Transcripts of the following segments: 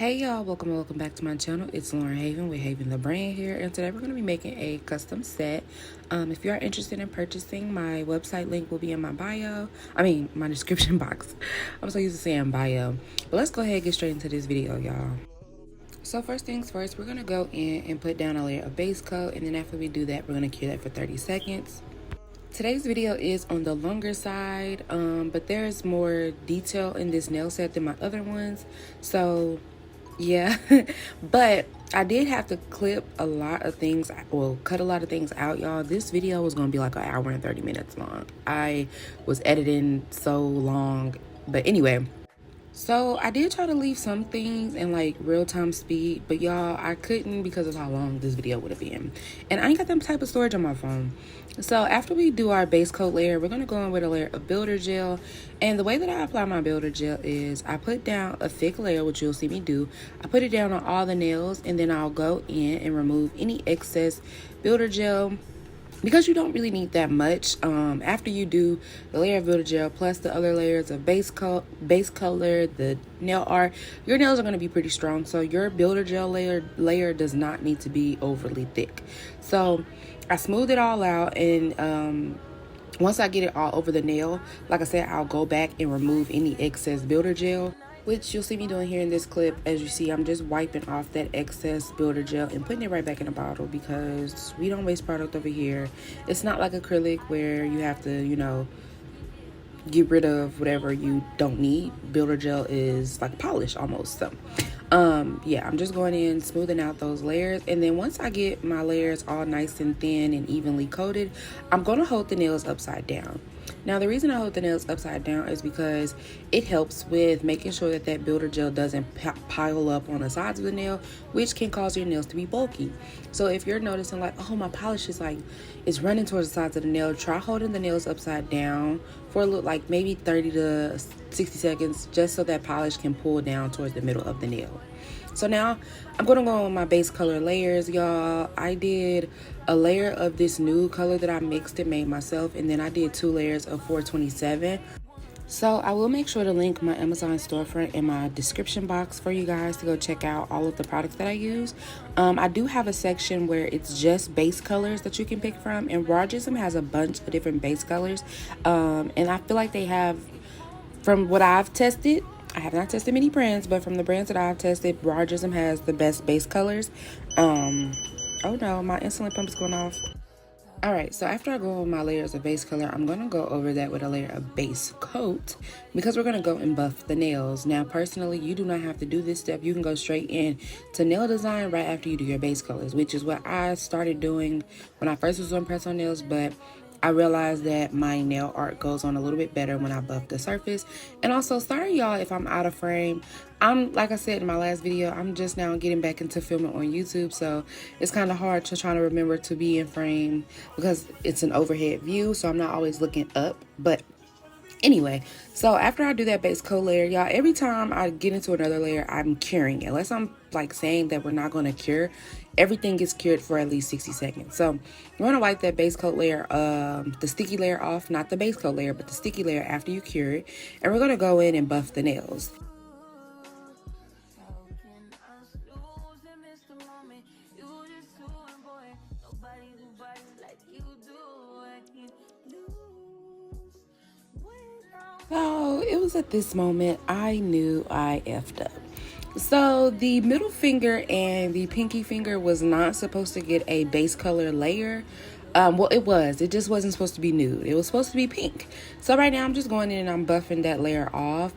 Hey y'all, welcome back to my channel. It's Lauren Haven with HavenTheBrand here, and today we're going to be making a custom set. If you are interested in purchasing, my website link will be in my bio. My description box. I'm so used to saying bio. But let's go ahead and get straight into this video, y'all. So first things first, we're going to go in and put down a layer of base coat, and then after we do that, we're going to cure that for 30 seconds. Today's video is on the longer side, but there's more detail in this nail set than my other ones. So yeah, but I did have to clip a lot of things, well, cut a lot of things out, y'all. This video was going to be like an hour and 30 minutes long. I was editing so long, but anyway. So I did try to leave some things in like real-time speed, but y'all, I couldn't because of how long this video would have been. And I ain't got that type of storage on my phone. So after we do our base coat layer, we're going to go in with a layer of builder gel. And the way that I apply my builder gel is I put down a thick layer, which you'll see me do. I put it down on all the nails, and then I'll go in and remove any excess builder gel, because you don't really need that much. After you do the layer of builder gel plus the other layers of base color, the nail art, your nails are going to be pretty strong. So your builder gel layer does not need to be overly thick. So I smooth it all out, and once I get it all over the nail, like I said, I'll go back and remove any excess builder gel, which you'll see me doing here in this clip. As you see, I'm just wiping off that excess builder gel and putting it right back in a bottle, because we don't waste product over here. It's not like acrylic where you have to, get rid of whatever you don't need. Builder gel is like polish almost. So yeah, I'm just going in, smoothing out those layers, and then once I get my layers all nice and thin and evenly coated, I'm going to hold the nails upside down. Now, the reason I hold the nails upside down is because it helps with making sure that that builder gel doesn't pile up on the sides of the nail, which can cause your nails to be bulky. So if you're noticing like, oh, my polish is like, it's running towards the sides of the nail, try holding the nails upside down for a little, like maybe 30 to 60 seconds, just so that polish can pull down towards the middle of the nail. So now I'm going to go on with my base color layers, y'all. I did a layer of this nude color that I mixed and made myself, and then I did 2 layers of 427. So I will make sure to link my Amazon storefront in my description box for you guys to go check out all of the products that I use. I do have a section where it's just base colors that you can pick from, and Rhinestones has a bunch of different base colors. And I feel like they have, from what I've tested, I have not tested many brands, but from the brands that I've tested, Rhinestones has the best base colors. Oh no, my insulin pump is going off. Alright, so after I go over my layers of base color, I'm going to go over that with a layer of base coat, because we're going to go and buff the nails. Now, personally, you do not have to do this step. You can go straight in to nail design right after you do your base colors, which is what I started doing when I first was doing press-on nails, but I realized that my nail art goes on a little bit better when I buff the surface. And also, sorry y'all if I'm out of frame. Like I said in my last video, I'm just now getting back into filming on YouTube, so it's kind of hard to try to remember to be in frame because it's an overhead view, so I'm not always looking up. But anyway, so after I do that base coat layer, y'all, every time I get into another layer, I'm curing it. Unless I'm like saying that we're not going to cure, everything gets cured for at least 60 seconds. So I'm going to wipe that base coat layer, the sticky layer off, not the base coat layer, but the sticky layer after you cure it. And we're going to go in and buff the nails. So it was at this moment I knew I effed up. So the middle finger and the pinky finger was not supposed to get a base color layer. Well, it just wasn't supposed to be nude. It was supposed to be pink. So right now I'm just going in and I'm buffing that layer off.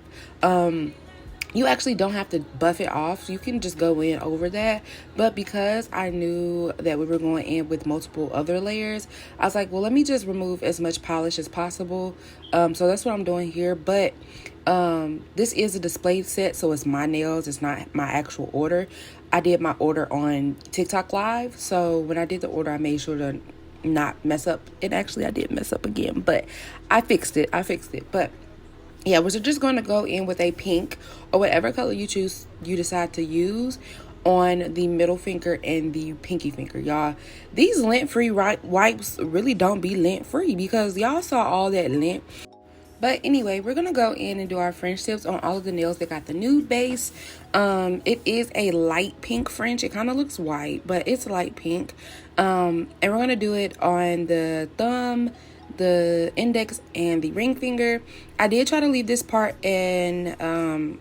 You actually don't have to buff it off. You can just go in over that. But because I knew that we were going in with multiple other layers, I was like, well, let me just remove as much polish as possible. So that's what I'm doing here. But this is a displayed set, so it's my nails. It's not my actual order. I did my order on TikTok Live. So when I did the order, I made sure to not mess up. And actually, I did mess up again. But I fixed it. But yeah, we're just going to go in with a pink or whatever color you decide to use on the middle finger and the pinky finger, y'all. These lint-free wipes really don't be lint-free, because y'all saw all that lint But anyway, we're gonna go in and do our French tips on all of the nails that got the nude base. It is a light pink French. It kind of looks white, but it's light pink. And we're gonna do it on the thumb, the index, and the ring finger. I did try to leave this part in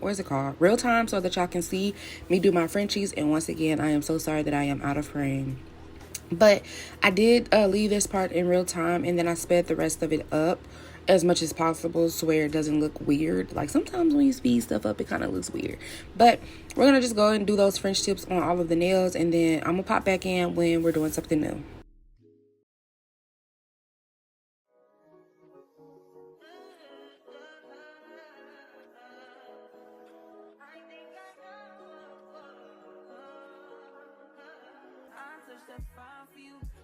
what is it called, real time, so that y'all can see me do my Frenchies. And once again, I am so sorry that I am out of frame. But I did leave this part in real time, and then I sped the rest of it up as much as possible so where it doesn't look weird. Like sometimes when you speed stuff up, it kind of looks weird. But we're going to just go and do those French tips on all of the nails, and then I'm going to pop back in when we're doing something new.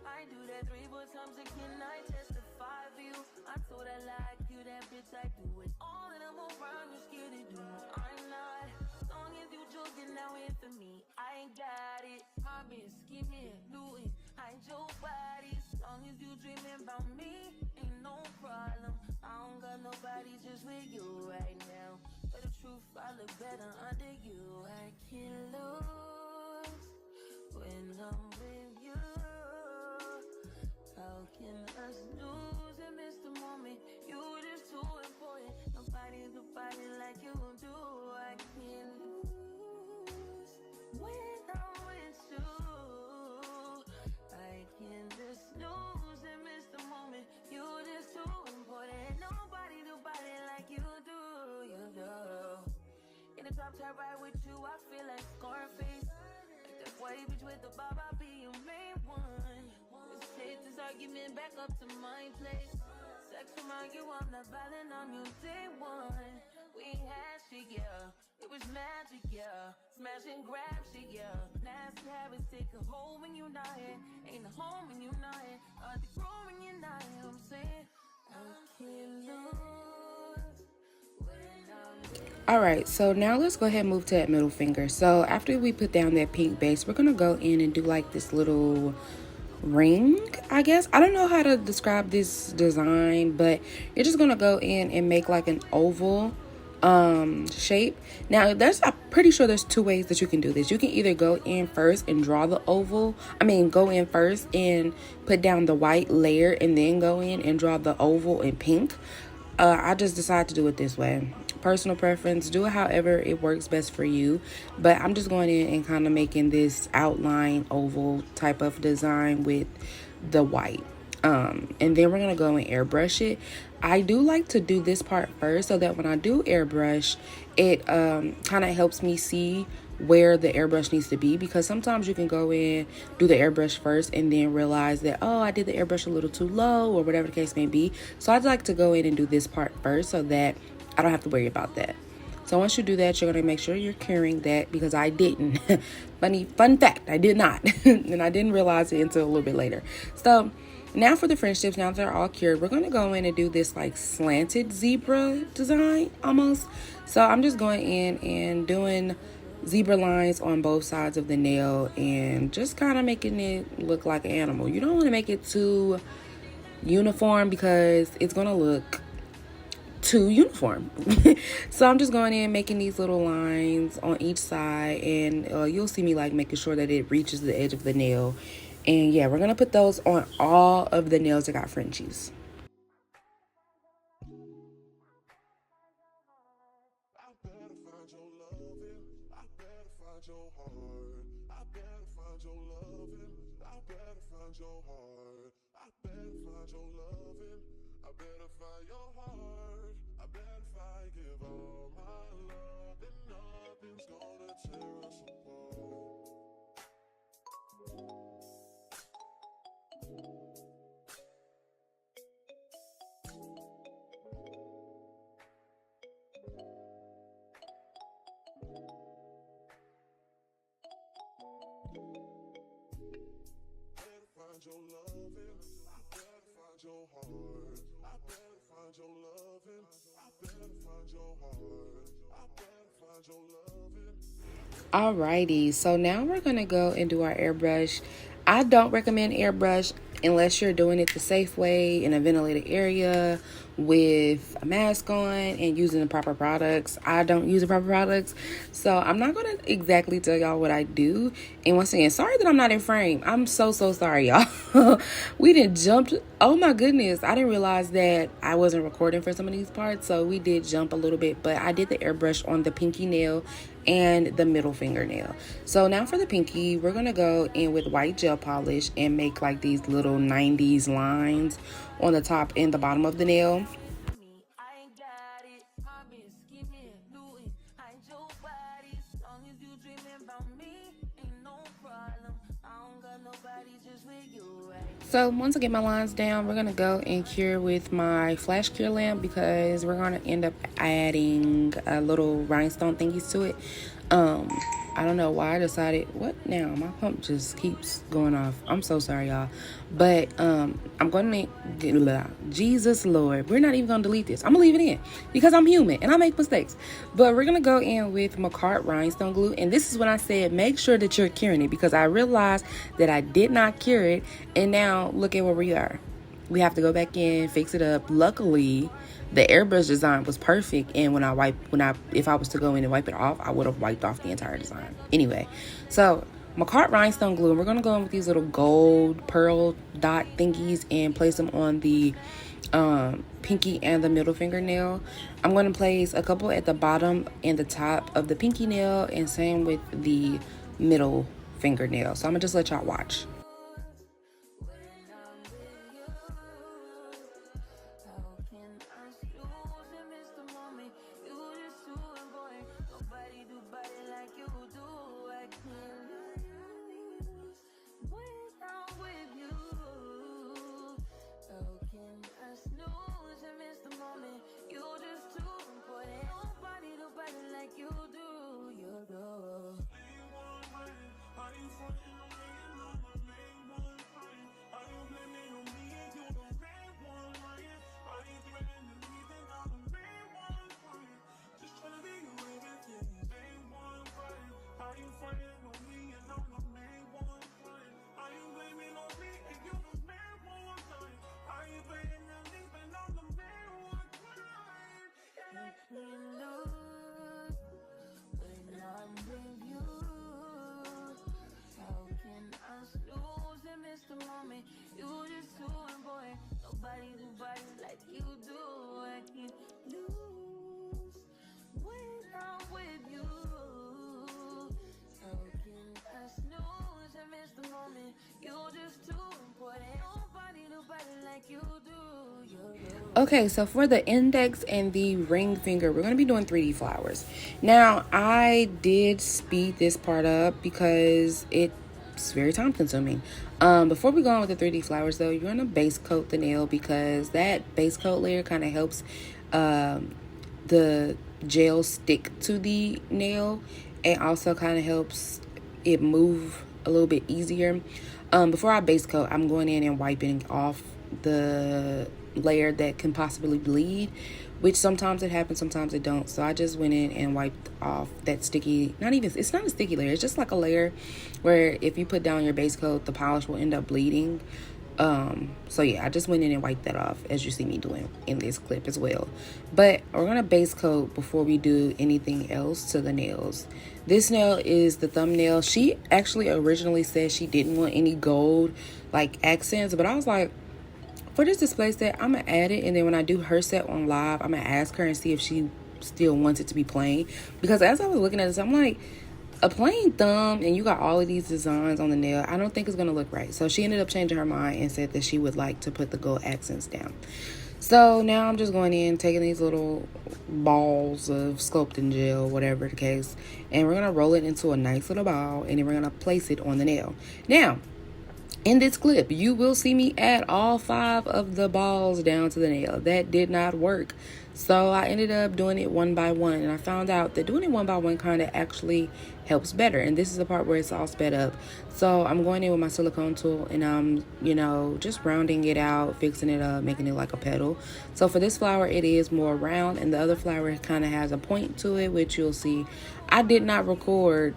I do that 3-4 times again, I testify for you. I told I like you, that bitch, I do it. All that I'm around, you're scared to do it. I'm not. As long as you joking now in for me, I ain't got it. Mobbing, scheming, looting, hide your body. As long as you dreaming about me, ain't no problem. I don't got nobody just with you right now. But the truth, I look better under you. I can't lose when I'm with you. How can us lose and miss the moment? You just too important. Nobody like you do. I can't lose when I'm with you. I can just lose and miss the moment. You just too important. Nobody like you do. You do. In the top tier ride with you, I feel like Scarface. Like that white bitch with the bob, I'll be your main one. Let's take this argument back up to my place. Sex remind you I'm not violent on your day one. We had shit, yeah. It was magic, yeah. Smash and grab shit, yeah. Nasty habits take a hold when you're not here. Ain't a home when you're not here. The grow when you're not here. I'm saying I can't lose. Alright, so now let's go ahead and move to that middle finger. So after we put down that pink base, we're going to go in and do like this little ring, I guess. I don't know how to describe this design, but you're just going to go in and make like an oval shape. Now, I'm pretty sure there's 2 ways that you can do this. You can either go in first and draw the oval. Go in first and put down the white layer and then go in and draw the oval in pink. I just decided to do it this way. Personal preference, do it however it works best for you, but I'm just going in and kind of making this outline oval type of design with the white, and then we're gonna go and airbrush it. I do like to do this part first so that when I do airbrush it, kind of helps me see where the airbrush needs to be, because sometimes you can go in, do the airbrush first, and then realize that, oh, I did the airbrush a little too low, or whatever the case may be. So I'd like to go in and do this part first so that I don't have to worry about that. So once you do that, you're going to make sure you're curing that, because I didn't. Fun fact, I did not. And I didn't realize it until a little bit later. So now for the French tips, now that they're all cured, we're going to go in and do this like slanted zebra design almost. So I'm just going in and doing zebra lines on both sides of the nail and just kind of making it look like an animal. You don't want to make it too uniform because it's going to look too uniform. So I'm just going in making these little lines on each side, and you'll see me like making sure that it reaches the edge of the nail. And yeah, we're gonna put those on all of the nails that got Frenchies. Alrighty, so now we're gonna go and do our airbrush. I don't recommend airbrush unless you're doing it the safe way in a ventilated area with a mask on and using the proper products. I don't use the proper products, so I'm not gonna exactly tell y'all what I do. And once again, sorry that I'm not in frame. I'm so sorry, y'all. We didn't jump. Oh my goodness, I didn't realize that I wasn't recording for some of these parts, so we did jump a little bit. But I did the airbrush on the pinky nail and the middle fingernail. So now for the pinky, we're gonna go in with white gel polish and make like these little 90s lines on the top and the bottom of the nail. So once I get my lines down, we're going to go and cure with my flash cure lamp, because we're going to end up adding a little rhinestone thingies to it. I don't know why I decided, what now? My pump just keeps going off. I'm so sorry, y'all. But I'm going to, Jesus Lord, we're not even going to delete this. I'm going to leave it in because I'm human and I make mistakes. But we're going to go in with McCart rhinestone glue. And this is when I said, make sure that you're curing it, because I realized that I did not cure it. And now look at where we are. We have to go back in, fix it up. Luckily, the airbrush design was perfect, and if I was to go in and wipe it off, I would have wiped off the entire design. Anyway, so McCart rhinestone glue, and we're gonna go in with these little gold pearl dot thingies and place them on the pinky and the middle fingernail. I'm gonna place a couple at the bottom and the top of the pinky nail, and same with the middle fingernail. So I'm gonna just let y'all watch. Okay, so for the index and the ring finger, we're going to be doing 3D flowers. Now, I did speed this part up because it's very time consuming. Before we go on with the 3D flowers though, you're going to base coat the nail, because that base coat layer kind of helps the gel stick to the nail, and also kind of helps it move a little bit easier. Before I base coat, I'm going in and wiping off the layer that can possibly bleed, which sometimes it happens, sometimes it don't. So I just went in and wiped off that sticky, it's not a sticky layer, it's just like a layer where if you put down your base coat, the polish will end up bleeding. So yeah, I just went in and wiped that off, as you see me doing in this clip as well. But we're gonna base coat before we do anything else to the nails. This nail is the thumbnail. She actually originally said she didn't want any gold like accents, but I was like, for this display set, I'm gonna add it, and then when I do her set on live, I'm gonna ask her and see if she still wants it to be plain. Because as I was looking at this, I'm like, a plain thumb and you got all of these designs on the nail, I don't think it's gonna look right. So she ended up changing her mind and said that she would like to put the gold accents down. So now I'm just going in, taking these little balls of sculpting gel, whatever the case, and we're gonna roll it into a nice little ball, and then we're gonna place it on the nail. Now, in this clip, you will see me add all 5 of the balls down to the nail. That did not work. So I ended up doing it one by one, and I found out that doing it one by one kind of actually helps better. And this is the part where it's all sped up. So I'm going in with my silicone tool, and I'm, just rounding it out, fixing it up, making it like a petal. So for this flower, it is more round, and the other flower kind of has a point to it, which you'll see. I did not record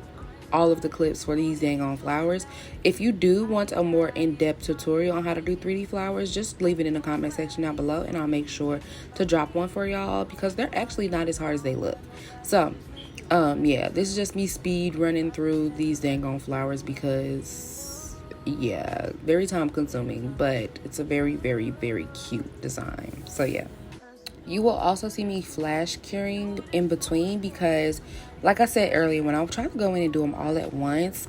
all of the clips for these dang on flowers. If you do want a more in-depth tutorial on how to do 3D flowers, just leave it in the comment section down below and I'll make sure to drop one for y'all, because they're actually not as hard as they look. So yeah, this is just me speed running through these dang on flowers because yeah, very time consuming, but it's a very, very, very cute design. So yeah. You will also see me flash curing in between because, like I said earlier, when I'm trying to go in and do them all at once,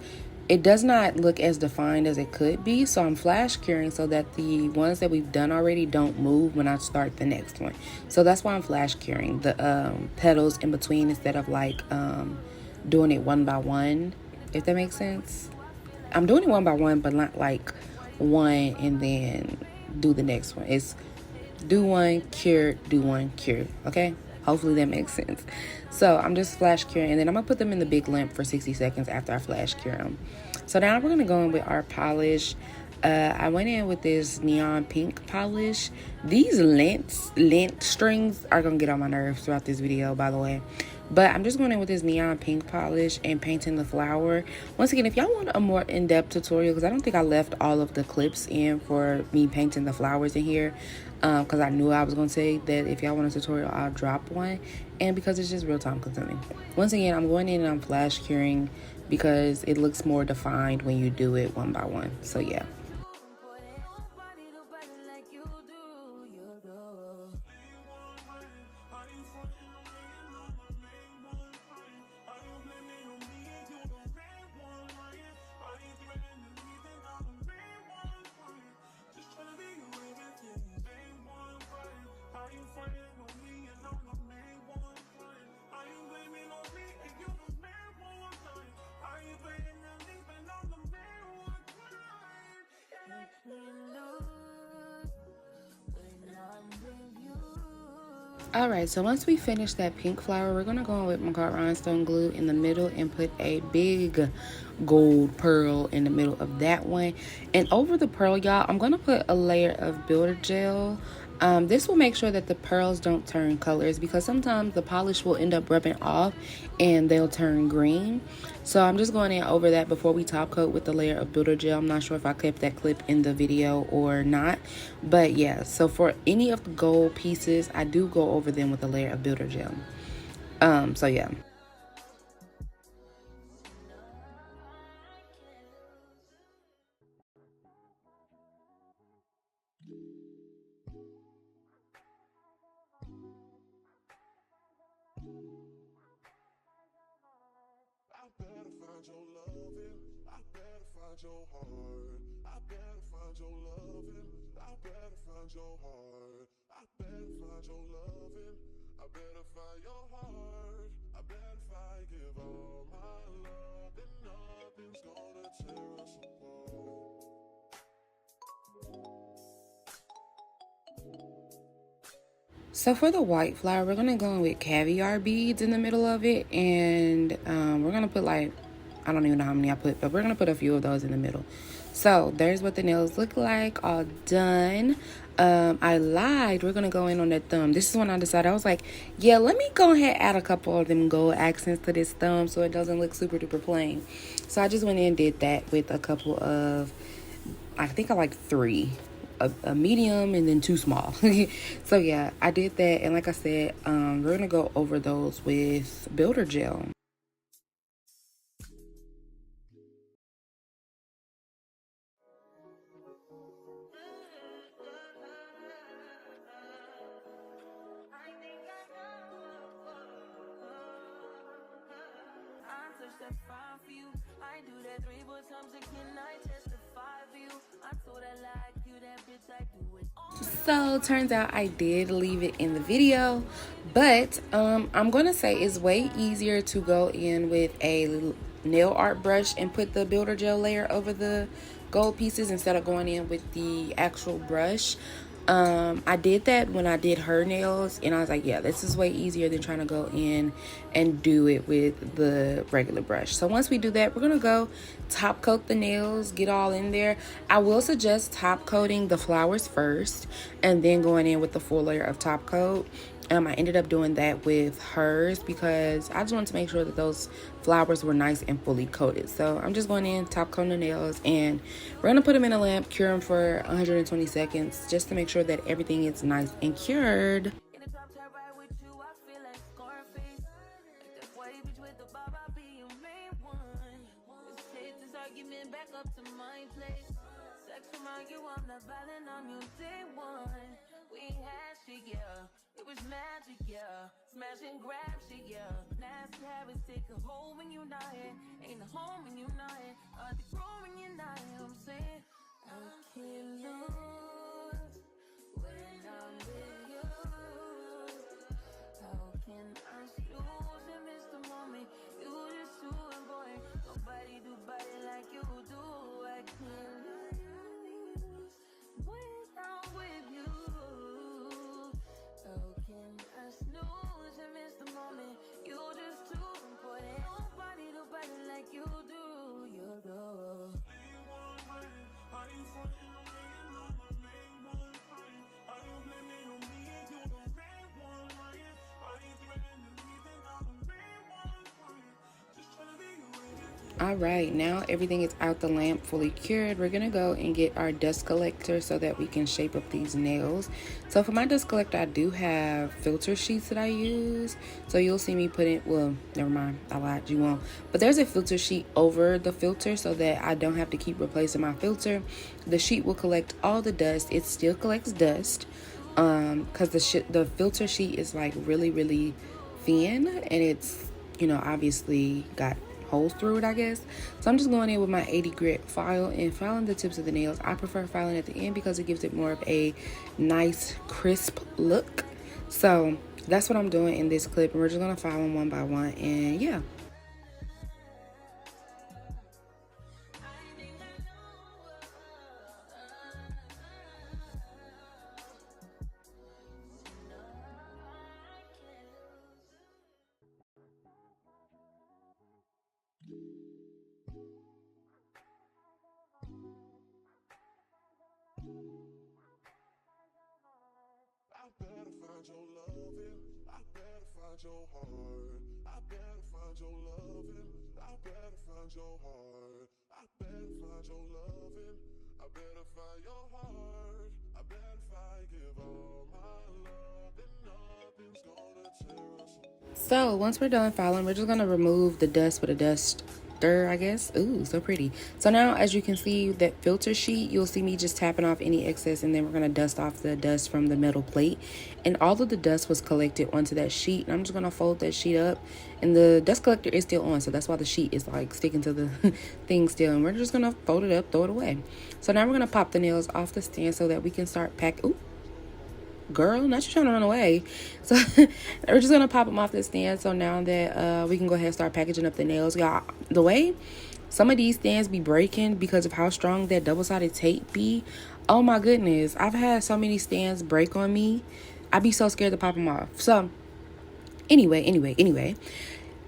it does not look as defined as it could be. So I'm flash curing so that the ones that we've done already don't move when I start the next one. So that's why I'm flash curing the petals in between instead of like doing it one by one, if that makes sense. I'm doing it one by one, but not like one and then do the next one. It's do one, cure, do one, cure. Okay? Hopefully that makes sense. So I'm just flash curing, and then I'm going to put them in the big lamp for 60 seconds after I flash cure them. So now we're going to go in with our polish. I went in with this neon pink polish. These lint strings are going to get on my nerves throughout this video, by the way. But I'm just going in with this neon pink polish and painting the flower. Once again, if y'all want a more in-depth tutorial, because I don't think I left all of the clips in for me painting the flowers in here, because I knew I was going to say that if y'all want a tutorial, I'll drop one. And because it's just real time consuming. Once again, I'm going in and I'm flash curing because it looks more defined when you do it one by one. So yeah. Alright, so once we finish that pink flower, we're going to go in with my rhinestone glue in the middle and put a big gold pearl in the middle of that one. And over the pearl, y'all, I'm going to put a layer of builder gel. This will make sure that the pearls don't turn colors, because sometimes the polish will end up rubbing off and they'll turn green. So I'm just going in over that before we top coat with the layer of builder gel. I'm not sure if I kept that clip in the video or not, but yeah, so for any of the gold pieces, I do go over them with a layer of builder gel. So yeah. Your heart, I better find your loving. I better find your heart. I better find your loving. I better find your heart. I better if I give all my love, then nothing's gonna tear us apart. So for the white flower, we're gonna go in with caviar beads in the middle of it, and we're gonna put like, I don't even know how many I put, but we're gonna put a few of those in the middle. So there's what the nails look like, all done. I lied, we're gonna go in on that thumb. This is when I decided, I was like, yeah, let me go ahead and add a couple of them gold accents to this thumb so it doesn't look super duper plain. So I just went in and did that with a couple of, I think I like 3. A medium and then 2 small. So yeah, I did that, and like I said, we're gonna go over those with builder gel. So turns out I did leave it in the video, but I'm gonna say it's way easier to go in with a nail art brush and put the builder gel layer over the gold pieces instead of going in with the actual brush. I did that when I did her nails, and I was like, yeah, this is way easier than trying to go in and do it with the regular brush. So once we do that, we're gonna go top coat the nails, get all in there. I will suggest top coating the flowers first and then going in with the full layer of top coat. I ended up doing that with hers because I just wanted to make sure that those flowers were nice and fully coated. So I'm just going in, top coating the nails, and we're going to put them in a lamp, cure them for 120 seconds just to make sure that everything is nice and cured. It was magic, yeah. Smash and grab shit, yeah. Nasty habits take a hold when you're not here. Ain't a home when you're not here. The grow when you're not here. I'm saying I can't lose when I'm with you. How can I lose and miss the moment? You just too important. Nobody do body like you do. I can't lose when I'm with you. How can I snooze and miss the moment? You just too important. Nobody do body like you do. You do. All right, now everything is out the lamp, fully cured. We're gonna go and get our dust collector so that we can shape up these nails. So for my dust collector, I do have filter sheets that I use. So you'll see me put in, well, never mind, I lied, you won't. But there's a filter sheet over the filter so that I don't have to keep replacing my filter. The sheet will collect all the dust. It still collects dust because the filter sheet is like really thin, and it's, you know, obviously got holes through it, I guess. So I'm just going in with my 80 grit file and filing the tips of the nails. I prefer filing at the end because it gives it more of a nice crisp look. So that's what I'm doing in this clip, and we're just gonna file them one by one, and yeah. I better find your loving. I better find your heart. I better find your loving. I better find your heart. I better find your loving. I better find your heart. I bet if I give all my love, then nothing's gonna tear us apart. So once we're done filing, we're just gonna remove the dust with a duster, I guess. Ooh, so pretty. So now, as you can see, that filter sheet, you'll see me just tapping off any excess, and then we're gonna dust off the dust from the metal plate. And all of the dust was collected onto that sheet, and I'm just gonna fold that sheet up. And the dust collector is still on, so that's why the sheet is like sticking to the thing still. And we're just gonna fold it up, throw it away. So now we're gonna pop the nails off the stand so that we can start packing. Ooh, girl, not you trying to run away. So we're just gonna pop them off the stand. So now that we can go ahead and start packaging up the nails, y'all. The way some of these stands be breaking because of how strong that double-sided tape be, oh my goodness, I've had so many stands break on me. I'd be so scared to pop them off. So anyway,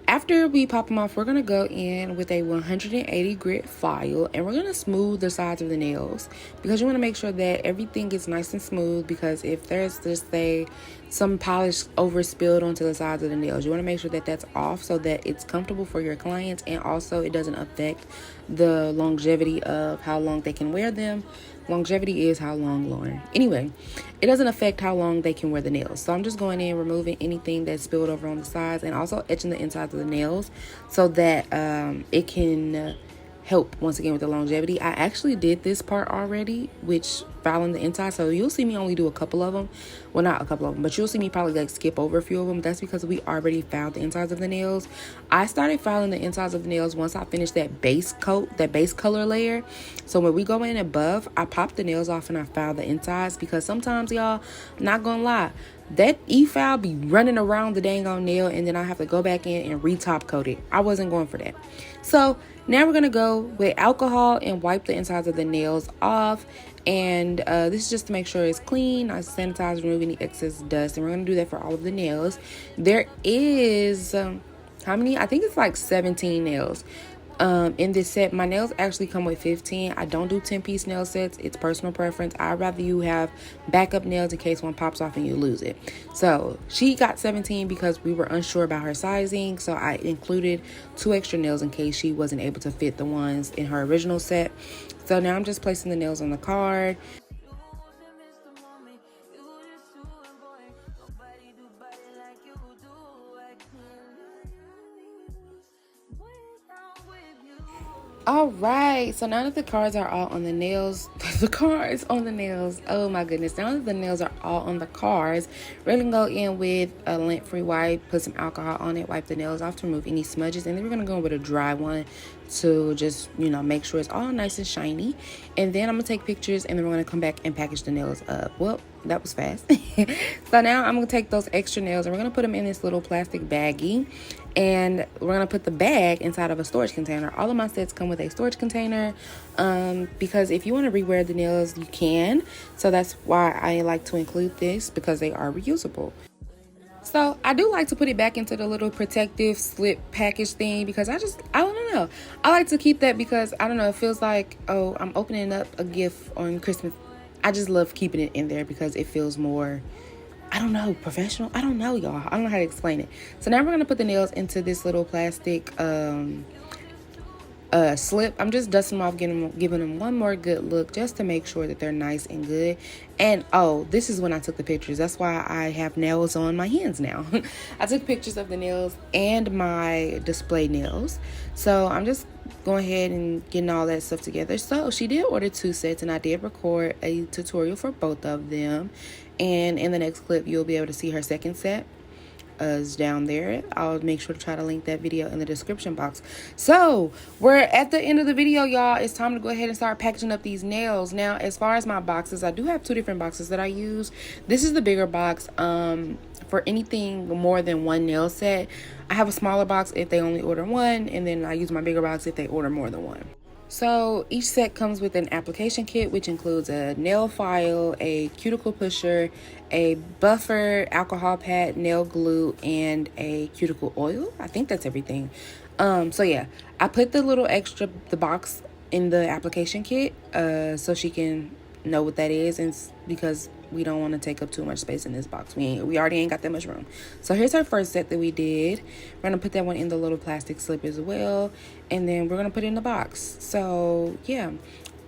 after we pop them off, we're going to go in with a 180 grit file, and we're going to smooth the sides of the nails because you want to make sure that everything gets nice and smooth, because if there's just some polish overspilled onto the sides of the nails, you want to make sure that that's off so that it's comfortable for your clients, and also it doesn't affect the longevity of how long they can wear them. Longevity is how long, Lauren. Anyway, it doesn't affect how long they can wear the nails. So I'm just going in, removing anything that's spilled over on the sides, and also etching the insides of the nails so that it can help once again with the longevity. I actually did this part already, which filing the inside, so you'll see me only do a couple of them. Well, not a couple of them, but you'll see me probably like skip over a few of them. That's because we already filed the insides of the nails. I started filing the insides of the nails once I finished that base coat, that base color layer. So when we go in above, I pop the nails off and I file the insides, because sometimes, y'all, not gonna lie, that e-file be running around the dang on nail, and then I have to go back in and re-top coat it. I wasn't going for that. So now we're gonna go with alcohol and wipe the insides of the nails off. And this is just to make sure it's clean. I sanitize, remove any excess dust, and we're gonna do that for all of the nails. There is how many? I think it's like 17 nails. In this set. My nails actually come with 15. I don't do 10-piece nail sets. It's personal preference. I'd rather you have backup nails in case one pops off and you lose it. So she got 17 because we were unsure about her sizing. So I included 2 extra nails in case she wasn't able to fit the ones in her original set. So now I'm just placing the nails on the card. All right, so now that the cards are all on the nails, the cards on the nails, oh my goodness, now that the nails are all on the cards, we're gonna go in with a lint-free wipe, put some alcohol on it, wipe the nails off to remove any smudges, and then we're gonna go in with a dry one to just, make sure it's all nice and shiny. And then I'm gonna take pictures, and then we're gonna come back and package the nails up. Well, that was fast. So now I'm gonna take those extra nails and we're gonna put them in this little plastic baggie, and we're gonna put the bag inside of a storage container. All of my sets come with a storage container, because if you want to rewear the nails, you can. So that's why I like to include this, because they are reusable. So I do like to put it back into the little protective slip package thing, because I don't know. I like to keep that because, I don't know, it feels like, oh, I'm opening up a gift on Christmas. I just love keeping it in there because it feels more, I don't know, professional. I don't know, y'all. I don't know how to explain it. So now we're going to put the nails into this little plastic slip. I'm just dusting them off, giving them one more good look just to make sure that they're nice and good. And oh, this is when I took the pictures. That's why I have nails on my hands now. I took pictures of the nails and my display nails. So I'm just going ahead and getting all that stuff together. So she did order 2 sets, and I did record a tutorial for both of them. And in the next clip, you'll be able to see her second set is down there. I'll make sure to try to link that video in the description box. So we're at the end of the video, y'all. It's time to go ahead and start packaging up these nails. Now, as far as my boxes, I do have 2 different boxes that I use. This is the bigger box. For anything more than 1 nail set, I have a smaller box if they only order 1, and then I use my bigger box if they order more than 1. So each set comes with an application kit, which includes a nail file, a cuticle pusher, a buffer, alcohol pad, nail glue, and a cuticle oil. I think that's everything. So yeah, I put the box in the application kit, so she can know what that is, and because we don't want to take up too much space in this box. We already ain't got that much room. So here's our first set that we did. We're gonna put that one in the little plastic slip as well, and then we're gonna put it in the box. So yeah,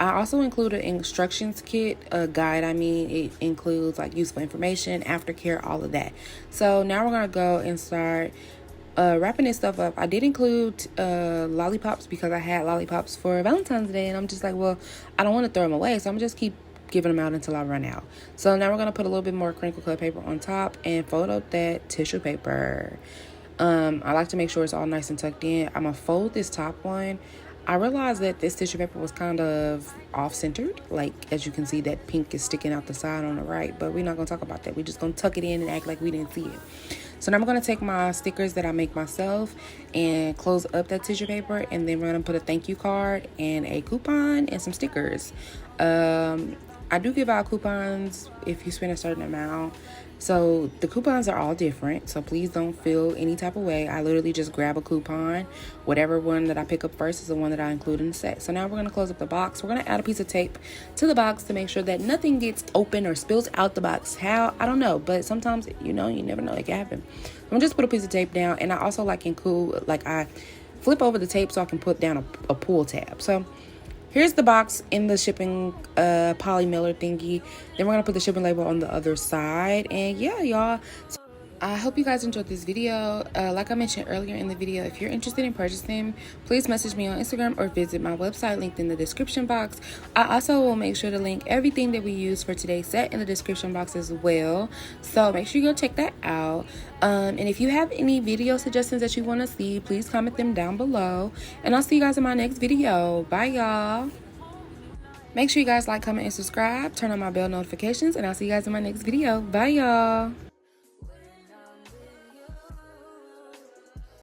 I also included an instructions kit, a guide. It includes like useful information, aftercare, all of that. So now we're gonna go and start wrapping this stuff up. I did include lollipops because I had lollipops for Valentine's Day, and I'm just like, well, I don't want to throw them away, so I'm just keep giving them out until I run out. So now we're going to put a little bit more crinkle cut paper on top and fold up that tissue paper. I like to make sure it's all nice and tucked in. I'm going to fold this top one. I realized that this tissue paper was kind of off-centered. Like, as you can see, that pink is sticking out the side on the right, but we're not going to talk about that. We're just going to tuck it in and act like we didn't see it. So now I'm going to take my stickers that I make myself and close up that tissue paper, and then we're going to put a thank you card and a coupon and some stickers. I do give out coupons if you spend a certain amount. So the coupons are all different, so please don't feel any type of way. I literally just grab a coupon. Whatever one that I pick up first is the one that I include in the set. So now we're going to close up the box. We're going to add a piece of tape to the box to make sure that nothing gets open or spills out the box. How? I don't know, but sometimes, you never know. It can happen. I'm going to just put a piece of tape down, and I also I flip over the tape so I can put down a pull tab. So here's the box in the shipping poly mailer thingy. Then we're going to put the shipping label on the other side. And yeah, y'all. So I hope you guys enjoyed this video. Like I mentioned earlier in the video, if you're interested in purchasing, please message me on Instagram or visit my website linked in the description box. I also will make sure to link everything that we use for today's set in the description box as well. So make sure you go check that out. And if you have any video suggestions that you want to see, please comment them down below. And I'll see you guys in my next video. Bye, y'all. Make sure you guys like, comment, and subscribe. Turn on my bell notifications, and I'll see you guys in my next video. Bye, y'all.